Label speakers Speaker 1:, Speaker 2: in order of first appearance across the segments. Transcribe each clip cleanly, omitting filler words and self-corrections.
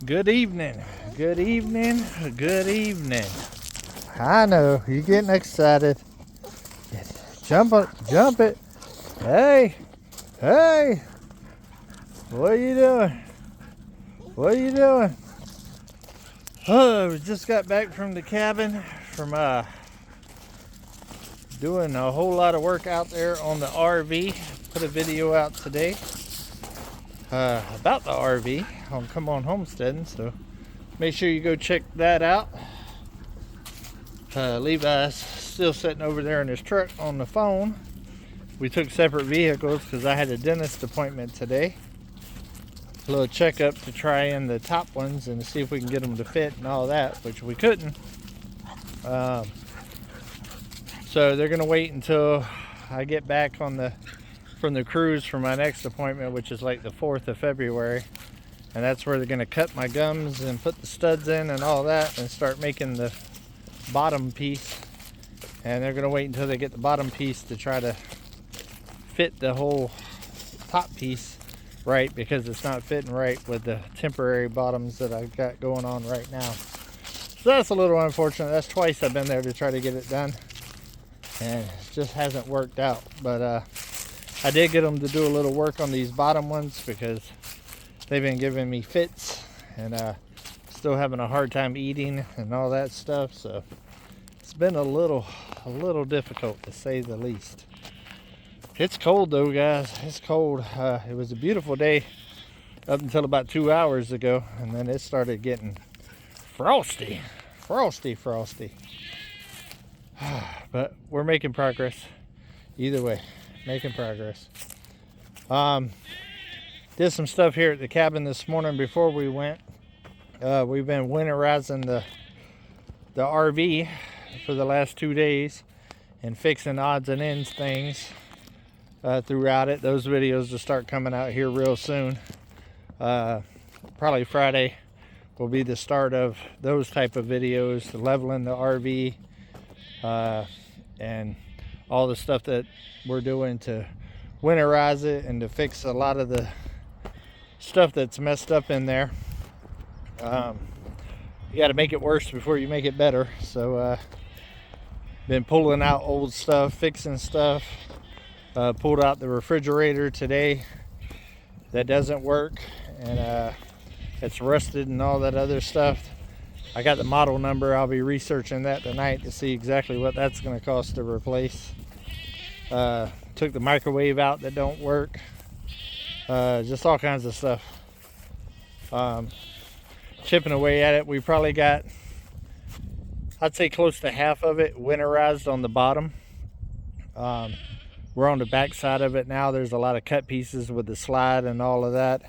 Speaker 1: Good evening, good evening, good evening. I know, you're getting excited. Jump it, jump it. Hey, hey, what are you doing? What are you doing? Oh, we just got back from the cabin from doing a whole lot of work out there on the RV. Put a video out today about the RV on Come On Homesteading, so make sure you go check that out. Levi's still sitting over there in his truck on the phone. We took separate vehicles because I had a dentist appointment today. A little checkup to try in the top ones and see if we can get them to fit and all that, which we couldn't. So they're gonna wait until I get back from the cruise for my next appointment, which is like the 4th of February. And that's where they're gonna cut my gums and put the studs in and all that and start making the bottom piece. And they're gonna wait until they get the bottom piece to try to fit the whole top piece right, because it's not fitting right with the temporary bottoms that I've got going on right now. So that's a little unfortunate. That's twice I've been there to try to get it done, and it just hasn't worked out. But I did get them to do a little work on these bottom ones because they've been giving me fits and still having a hard time eating and all that stuff. So it's been a little difficult, to say the least. It's cold though, guys. It's cold. It was a beautiful day up until about 2 hours ago, and then it started getting frosty. But we're making progress. Either way, making progress. Did some stuff here at the cabin this morning before we went. We've been winterizing the RV for the last 2 days and fixing odds and ends things throughout it. Those videos will start coming out here real soon. Probably Friday will be the start of those type of videos, leveling the RV and all the stuff that we're doing to winterize it and to fix a lot of the stuff that's messed up in there. You got to make it worse before you make it better. So been pulling out old stuff, fixing stuff. Pulled out the refrigerator today that doesn't work, and it's rusted and all that other stuff. I got the model number. I'll be researching that tonight to see exactly what that's going to cost to replace. Took the microwave out that don't work. Just all kinds of stuff. Chipping away at it. We probably got, I'd say, close to half of it winterized on the bottom. We're on the back side of it now. There's a lot of cut pieces with the slide and all of that.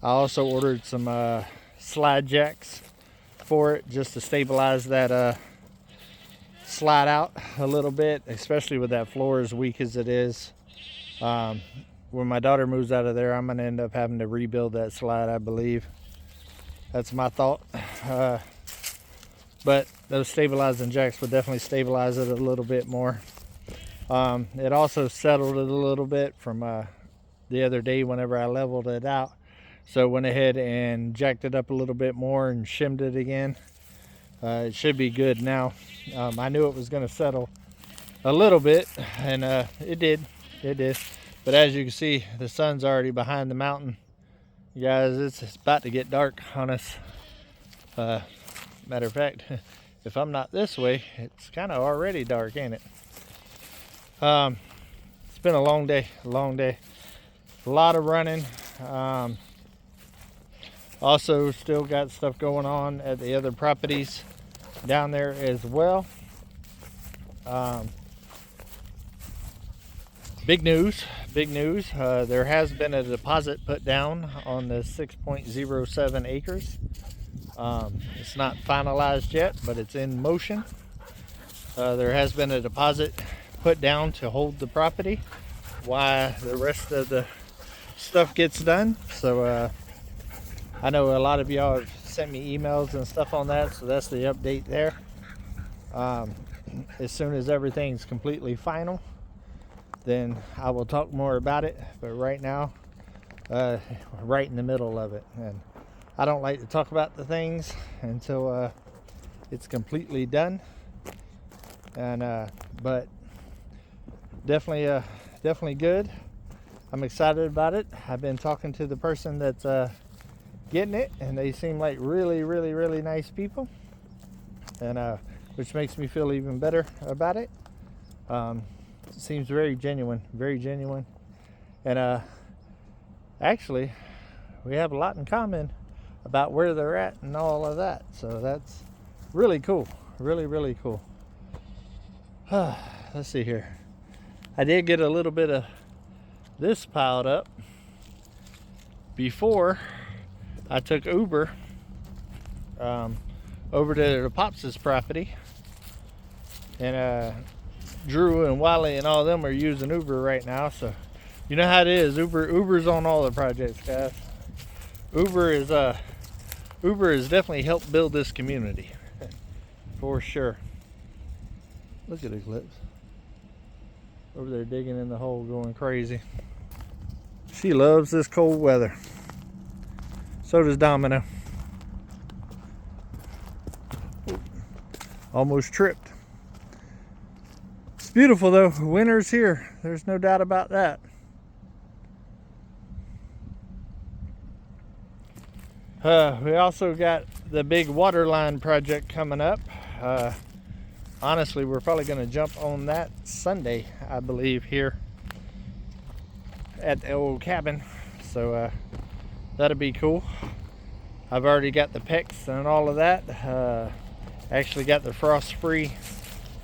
Speaker 1: I also ordered some slide jacks for it, just to stabilize that slide out a little bit, especially with that floor as weak as it is. When my daughter moves out of there, I'm going to end up having to rebuild that slide, I believe. That's my thought. But those stabilizing jacks would definitely stabilize it a little bit more. It also settled it a little bit from the other day whenever I leveled it out. So went ahead and jacked it up a little bit more and shimmed it again. It should be good now. I knew it was going to settle a little bit, and it did. But as you can see, the sun's already behind the mountain. You guys, it's about to get dark on us. Matter of fact, if I'm not this way, it's kind of already dark, ain't it? It's been a long day, a lot of running. Also still got stuff going on at the other properties down there as well. Big news. There has been a deposit put down on the 6.07 acres. It's not finalized yet, but it's in motion. There has been a deposit put down to hold the property while the rest of the stuff gets done. So I know a lot of y'all have sent me emails and stuff on that, so that's the update there. As soon as everything's completely final, then I will talk more about it. But right now, right in the middle of it, and I don't like to talk about the things until it's completely done. And but definitely good. I'm excited about it. I've been talking to the person that's getting it, and they seem like really nice people, and which makes me feel even better about it. It seems very genuine, and actually we have a lot in common about where they're at and all of that, so that's really cool, really cool. Let's see here. I did get a little bit of this piled up before I took Uber over to the Pops' property, and Drew and Wally and all of them are using Uber right now, so you know how it is. Uber's on all the projects, guys. Uber has definitely helped build this community for sure. Look at Eclipse over there digging in the hole, going crazy. She loves this cold weather. So does Domino. Almost tripped. It's beautiful though. Winter's here. There's no doubt about that. We also got the big water line project coming up. Honestly, we're probably going to jump on that Sunday, I believe, here at the old cabin. So that'll be cool. I've already got the PEX and all of that. Actually got the frost-free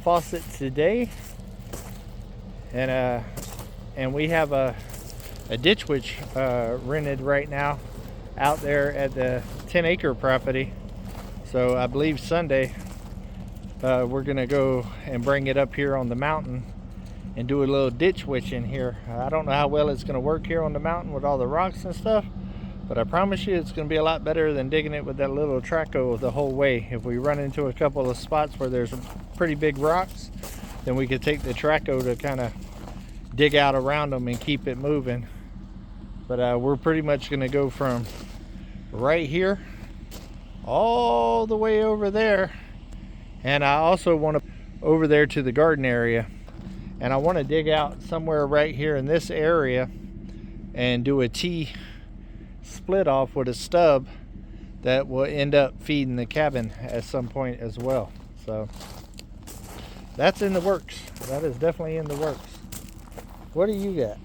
Speaker 1: faucet today, and we have a ditch witch rented right now out there at the 10-acre property. So I believe Sunday we're gonna go and bring it up here on the mountain and do a little ditch witch in here. I don't know how well it's gonna work here on the mountain with all the rocks and stuff, but I promise you it's gonna be a lot better than digging it with that little traco the whole way. If we run into a couple of spots where there's pretty big rocks, then we could take the traco to kind of dig out around them and keep it moving. But we're pretty much gonna go from right here all the way over there, and I also want to over there to the garden area, and I want to dig out somewhere right here in this area and do a T split off with a stub that will end up feeding the cabin at some point as well. So that's in the works. That is definitely in the works. What do you got?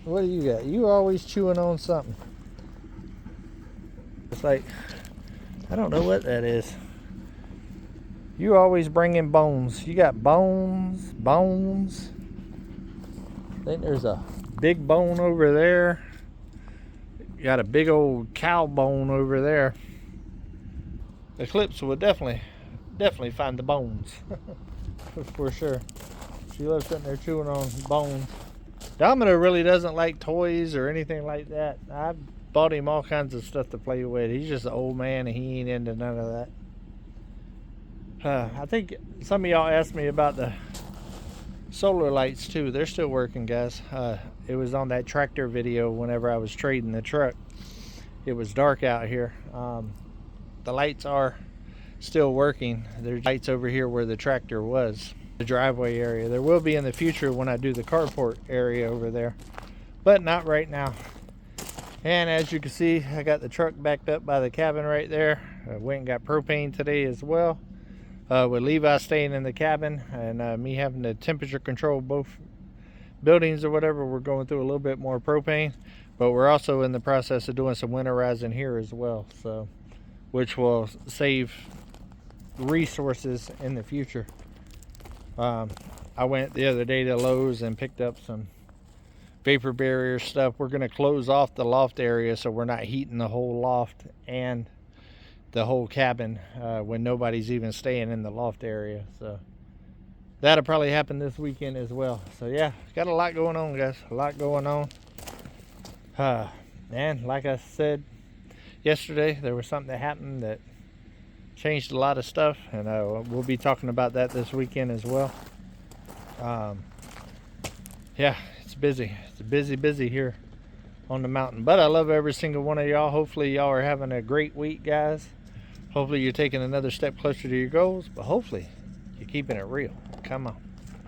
Speaker 1: What do you got? You always chewing on something. It's like, I don't know what that is. You always bring in bones. You got bones. I think there's a big bone over there. You got a big old cow bone over there. Eclipse would definitely find the bones. For sure. She loves sitting there chewing on bones. Domino really doesn't like toys or anything like that. I've bought him all kinds of stuff to play with. He's just an old man and he ain't into none of that. I think some of y'all asked me about the solar lights too. They're still working, guys. It was on that tractor video whenever I was trading the truck. It was dark out here. The lights are still working. There's lights over here where the tractor was, the driveway area. There will be in the future when I do the carport area over there, but not right now. And as you can see, I got the truck backed up by the cabin right there. I went and got propane today as well. With Levi staying in the cabin and me having to temperature control both buildings or whatever, we're going through a little bit more propane, but we're also in the process of doing some winterizing here as well, so which will save resources in the future. I went the other day to Lowe's and picked up some vapor barrier stuff. We're going to close off the loft area so we're not heating the whole loft and the whole cabin when nobody's even staying in the loft area. So that'll probably happen this weekend as well. So yeah, got a lot going on, guys. A lot going on. And like I said yesterday, there was something that happened that changed a lot of stuff, and we'll be talking about that this weekend as well. Yeah, it's busy. It's busy here. on the mountain. But I love every single one of y'all. Hopefully y'all are having a great week, guys. Hopefully you're taking another step closer to your goals, but hopefully you're keeping it real. Come on.